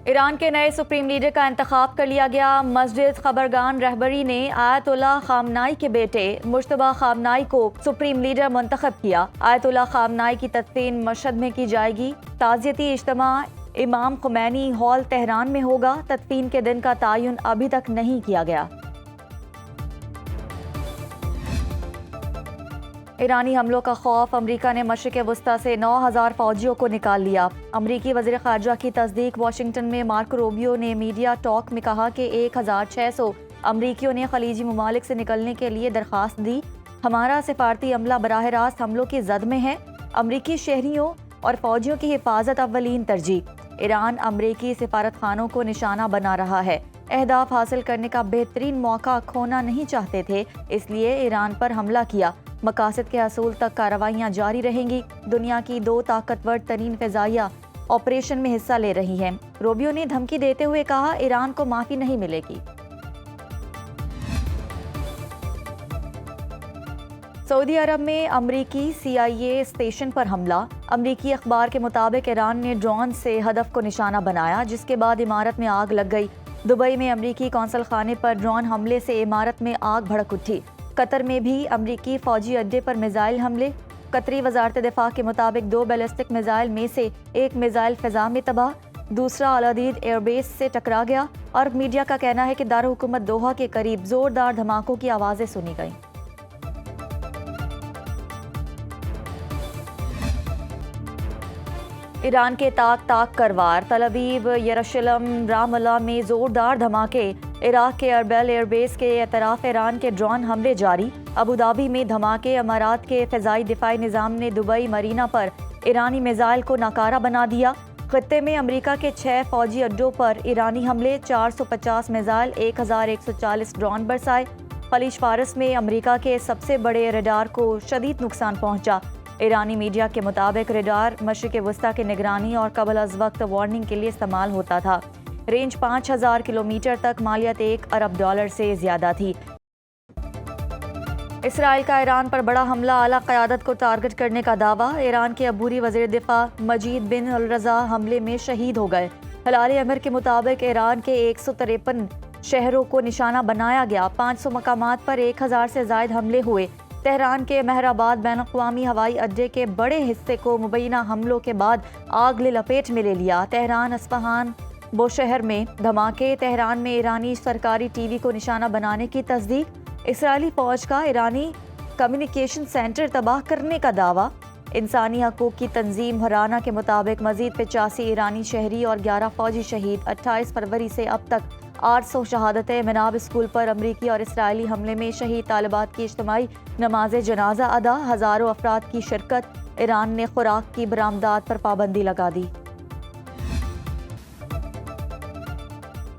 ایران کے نئے supreme leader کا انتخاب کر لیا گیا۔ مسجد خبرگان رہبری نے آیت اللہ خامنائی کے بیٹے مجتبی خامنائی کو سپریم لیڈر منتخب کیا۔ آیت اللہ خامنائی کی تدفین مشہد میں کی جائے گی۔ تعزیتی اجتماع امام خمینی ہال تہران میں ہوگا۔ تدفین کے دن کا تعین ابھی تک نہیں کیا گیا۔ ایرانی حملوں کا خوف، امریکہ نے مشرق وسطی سے 9,000 فوجیوں کو نکال لیا۔ امریکی وزیر خارجہ کی تصدیق۔ واشنگٹن میں مارکو روبیو نے میڈیا ٹاک میں کہا کہ 1,600 امریکیوں نے خلیجی ممالک سے نکلنے کے لیے درخواست دی۔ ہمارا سفارتی عملہ براہ راست حملوں کی زد میں ہے۔ امریکی شہریوں اور فوجیوں کی حفاظت اولین ترجیح۔ ایران امریکی سفارت خانوں کو نشانہ بنا رہا ہے۔ اہداف حاصل کرنے کا بہترین موقع کھونا نہیں چاہتے تھے، اس لیے ایران پر حملہ کیا۔ مقاصد کے حصول تک کارروائیاں جاری رہیں گی۔ دنیا کی 2 طاقتور ترین فضائیہ آپریشن میں حصہ لے رہی ہیں۔ روبیو نے دھمکی دیتے ہوئے کہا، ایران کو معافی نہیں ملے گی۔ سعودی عرب میں امریکی CIA اسٹیشن پر حملہ۔ امریکی اخبار کے مطابق ایران نے ڈرون سے ہدف کو نشانہ بنایا، جس کے بعد عمارت میں آگ لگ گئی۔ دبئی میں امریکی قونصل خانے پر ڈرون حملے سے عمارت میں آگ بھڑک اٹھی۔ قطر میں بھی امریکی فوجی اڈے پر میزائل حملے۔ قطری وزارت دفاع کے مطابق 2 بیلسٹک میزائل میں سے ایک میزائل فضا میں تباہ، دوسرا العدید ایئر بیس سے ٹکرا گیا۔ اور میڈیا کا کہنا ہے کہ دارالحکومت دوحہ کے قریب زوردار دھماکوں کی آوازیں سنی گئیں۔ ایران کے تاک کر وار، تل ابیب، یروشلم، رام اللہ میں زوردار دھماکے۔ عراق کے اربیل ایئر بیس کے اطراف ایران کے ڈرون حملے جاری۔ ابوظہبی میں دھماکے۔ امارات کے فضائی دفاعی نظام نے دبئی مرینا پر ایرانی میزائل کو ناکارہ بنا دیا۔ خطے میں امریکہ کے 6 فوجی اڈوں پر ایرانی حملے، 450 میزائل، 1,140 ڈرون برسائے۔ خلیج فارس میں امریکہ کے سب سے بڑے ریڈار کو شدید نقصان پہنچا۔ ایرانی میڈیا کے مطابق ریڈار مشرق وسطی کی نگرانی اور قبل از وقت وارننگ کے لیے استعمال ہوتا تھا۔ رینج 5,000 کلومیٹر تک، مالیت $1 ارب سے زیادہ تھی۔ اسرائیل کا ایران پر بڑا حملہ، اعلیٰ قیادت کو ٹارگٹ کرنے کا دعویٰ۔ ایران کے عبوری وزیر دفاع مجید بن الرضا حملے میں شہید ہو گئے۔ ہلال امر کے مطابق ایران کے 153 شہروں کو نشانہ بنایا گیا۔ 500 مقامات پر 1,000 سے زائد حملے ہوئے۔ تہران کے مہرآباد بین الاقوامی ہوائی اڈے کے بڑے حصے کو مبینہ حملوں کے بعد آگ نے لپیٹ میں لے لیا۔ تہران، اصفہان، بوشہر میں دھماکے۔ تہران میں ایرانی سرکاری ٹی وی کو نشانہ بنانے کی تصدیق۔ اسرائیلی فوج کا ایرانی کمیونیکیشن سینٹر تباہ کرنے کا دعویٰ۔ انسانی حقوق کی تنظیم ہرانا کے مطابق مزید 85 ایرانی شہری اور 11 فوجی شہید۔ 28 فروری سے اب تک 800 شہادتیں۔ مناب اسکول پر امریکی اور اسرائیلی حملے میں شہید طالبات کی اجتماعی نماز جنازہ ادا، ہزاروں افراد کی شرکت۔ ایران نے خوراک کی برآمدات پر پابندی لگا دی۔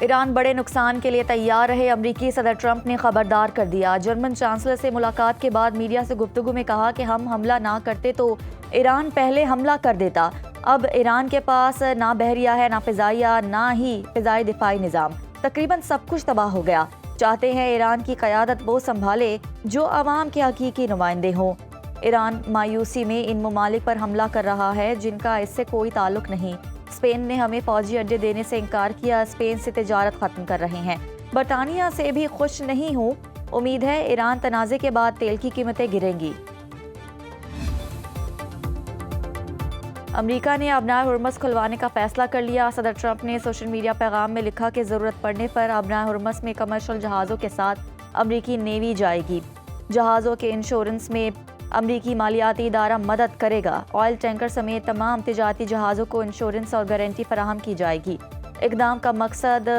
ایران بڑے نقصان کے لیے تیار رہے، امریکی صدر ٹرمپ نے خبردار کر دیا۔ جرمن چانسلر سے ملاقات کے بعد میڈیا سے گفتگو میں کہا کہ ہم حملہ نہ کرتے تو ایران پہلے حملہ کر دیتا۔ اب ایران کے پاس نہ بحریہ ہے، نہ فضائیہ، نہ ہی فضائی دفاعی نظام۔ تقریباً سب کچھ تباہ ہو گیا۔ چاہتے ہیں ایران کی قیادت وہ سنبھالے جو عوام کے حقیقی نمائندے ہوں۔ ایران مایوسی میں ان ممالک پر حملہ کر رہا ہے جن کا اس سے کوئی تعلق نہیں۔ اسپین نے ہمیں فوجی اڈے دینے سے انکار کیا، اسپین سے تجارت ختم کر رہے ہیں۔ برطانیہ سے بھی خوش نہیں ہوں، امید ہے ایران تنازع کے بعد تیل کی قیمتیں گریں گی۔ امریکہ نے آبنائے ہرمز کھلوانے کا فیصلہ کر لیا۔ صدر ٹرمپ نے سوشل میڈیا پیغام میں لکھا کہ ضرورت پڑنے پر آبنائے ہرمز میں کمرشل جہازوں کے ساتھ امریکی نیوی جائے گی۔ جہازوں کے انشورنس میں امریکی مالیاتی ادارہ مدد کرے گا۔ آئل ٹینکر سمیت تمام تجارتی جہازوں کو انشورنس اور گارنٹی فراہم کی جائے گی۔ اقدام کا مقصد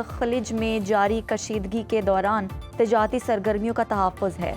خلیج میں جاری کشیدگی کے دوران تجارتی سرگرمیوں کا تحفظ ہے۔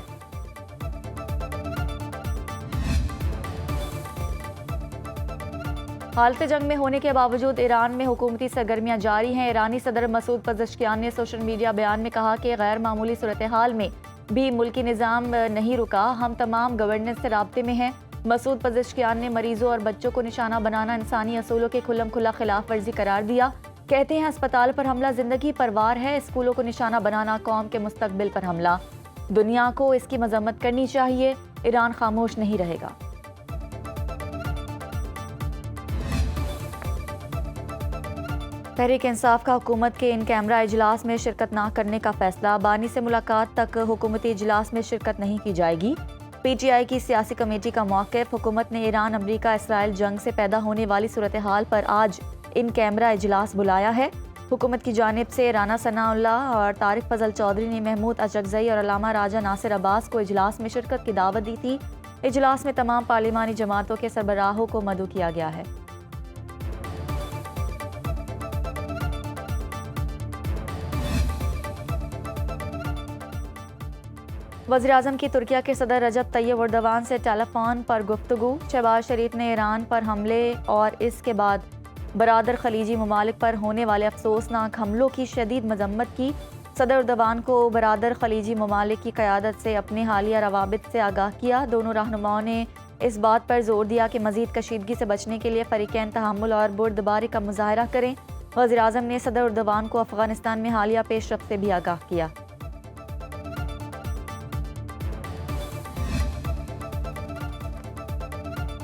حالت جنگ میں ہونے کے باوجود ایران میں حکومتی سرگرمیاں جاری ہیں۔ ایرانی صدر مسعود پزشکیان نے سوشل میڈیا بیان میں کہا کہ غیر معمولی صورتحال میں بھی ملکی نظام نہیں رکا، ہم تمام گورننس سے رابطے میں ہیں۔ مسعود پزشکیان نے مریضوں اور بچوں کو نشانہ بنانا انسانی اصولوں کے کھلم کھلا خلاف ورزی قرار دیا۔ کہتے ہیں ہسپتال پر حملہ زندگی پر وار ہے، اسکولوں کو نشانہ بنانا قوم کے مستقبل پر حملہ۔ دنیا کو اس کی مذمت کرنی چاہیے، ایران خاموش نہیں رہے گا۔ تحریک انصاف کا حکومت کے ان کیمرہ اجلاس میں شرکت نہ کرنے کا فیصلہ، بانی سے ملاقات تک حکومتی اجلاس میں شرکت نہیں کی جائے گی۔ پی ٹی آئی کی سیاسی کمیٹی کا موقف، حکومت نے ایران امریکہ اسرائیل جنگ سے پیدا ہونے والی صورتحال پر آج ان کیمرہ اجلاس بلایا ہے۔ حکومت کی جانب سے رانا ثناء اللہ اور طارق فضل چودھری نے محمود اچکزئی اور علامہ راجہ ناصر عباس کو اجلاس میں شرکت کی دعوت دی تھی۔ اجلاس میں تمام پارلیمانی جماعتوں کے سربراہوں کو مدعو کیا گیا ہے۔ وزیراعظم کی ترکیہ کے صدر رجب طیب ایردوان سے ٹیلی فون پر گفتگو، شہباز شریف نے ایران پر حملے اور اس کے بعد برادر خلیجی ممالک پر ہونے والے افسوسناک حملوں کی شدید مذمت کی۔ صدر ایردوان کو برادر خلیجی ممالک کی قیادت سے اپنے حالیہ روابط سے آگاہ کیا۔ دونوں رہنماؤں نے اس بات پر زور دیا کہ مزید کشیدگی سے بچنے کے لیے فریقین تحمل اور بردباری کا مظاہرہ کریں۔ وزیراعظم نے صدر ایردوان کو افغانستان میں حالیہ پیش رفت سے بھی آگاہ کیا۔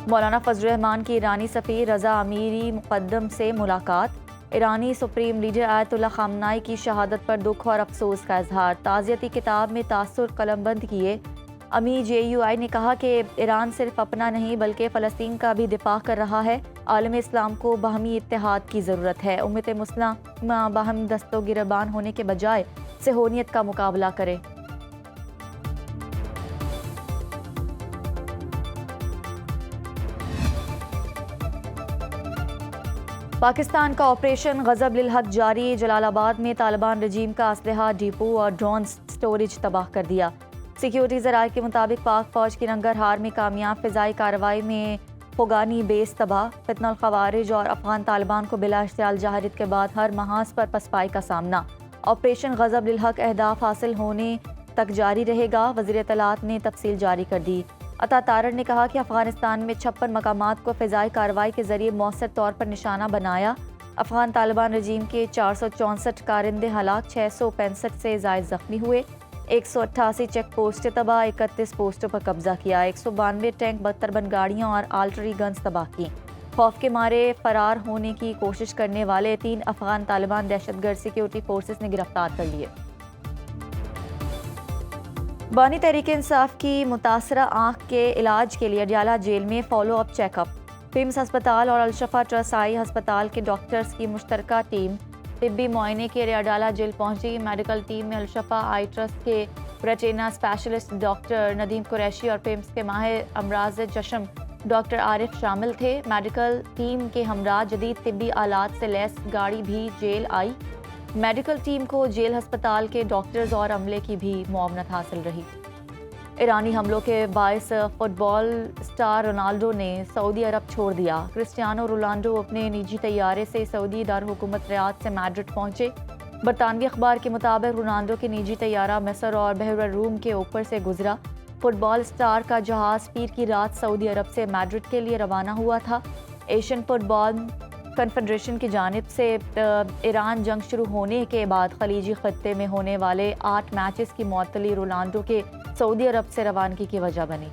مولانا فضل الرحمان کی ایرانی سفیر رضا امیری مقدم سے ملاقات، ایرانی سپریم لیڈر آیت اللہ خامنائی کی شہادت پر دکھ اور افسوس کا اظہار، تعزیتی کتاب میں تاثر قلم بند کیے۔ امیر JUI نے کہا کہ ایران صرف اپنا نہیں بلکہ فلسطین کا بھی دفاع کر رہا ہے۔ عالم اسلام کو باہمی اتحاد کی ضرورت ہے، امت مسلمہ باہم دست و گریبان ہونے کے بجائے صہیونیت کا مقابلہ کرے۔ پاکستان کا آپریشن غضب للحق جاری، جلال آباد میں طالبان رجیم کا اسلحہ ڈیپو اور ڈرون سٹوریج تباہ کر دیا۔ سیکیورٹی ذرائع کے مطابق پاک فوج کی ننگرہار میں کامیاب فضائی کارروائی میں خوگانی بیس تباہ، فتنہ الخوارج اور افغان طالبان کو بلا اشتعال جہریت کے بعد ہر محاذ پر پسپائی کا سامنا۔ آپریشن غضب للحق اہداف حاصل ہونے تک جاری رہے گا، وزیر اطلاعات نے تفصیل جاری کر دی۔ عطا تارڑ نے کہا کہ افغانستان میں 56 مقامات کو فضائی کارروائی کے ذریعے مؤثر طور پر نشانہ بنایا۔ افغان طالبان رجیم کے 464 کارندے ہلاک، 665 سے زائد زخمی ہوئے، 188 چیک پوسٹیں تباہ، 31 پوسٹوں پر قبضہ کیا، 192 ٹینک، 72 بند گاڑیاں اور آرٹلری گنز تباہ کی۔ خوف کے مارے فرار ہونے کی کوشش کرنے والے 3 افغان طالبان دہشت گرد سیکیورٹی فورسز نے گرفتار کر لیے۔ بانی تحریک انصاف کی متاثرہ آنکھ کے علاج کے لیے اڈیالہ جیل میں فالو اپ چیک اپ، پیمز ہسپتال اور الشفا ٹرسٹ آئی ہسپتال کے ڈاکٹرز کی مشترکہ ٹیم طبی معائنے کے لیے اڈیالہ جیل پہنچی۔ میڈیکل ٹیم میں الشفا آئی ٹرسٹ کے retina specialist doctor Nadeem Qureshi اور پیمز کے ماہر امراض چشم ڈاکٹر عارف شامل تھے۔ میڈیکل ٹیم کے ہمراہ جدید طبی آلات سے لیس گاڑی بھی جیل آئی۔ میڈیکل ٹیم کو جیل ہسپتال کے ڈاکٹرز اور عملے کی بھی معاونت حاصل رہی۔ ایرانی حملوں کے باعث فٹ بال اسٹار رونالڈو نے سعودی عرب چھوڑ دیا۔ کرسٹیانو رونالڈو اپنے نجی طیارے سے سعودی دارالحکومت ریاض سے میڈرڈ پہنچے۔ برطانوی اخبار کے مطابق رونالڈو کی نجی طیارہ مصر اور بحر الروم کے اوپر سے گزرا۔ فٹ بال اسٹار کا جہاز پیر کی رات سعودی عرب سے میڈرڈ کے لیے روانہ ہوا تھا۔ ایشین فٹ بال کنفیڈریشن کی جانب سے ایران جنگ شروع ہونے کے بعد خلیجی خطے میں ہونے والے 8 میچز کی معطلی رونالڈو کے سعودی عرب سے روانگی کی وجہ بنی۔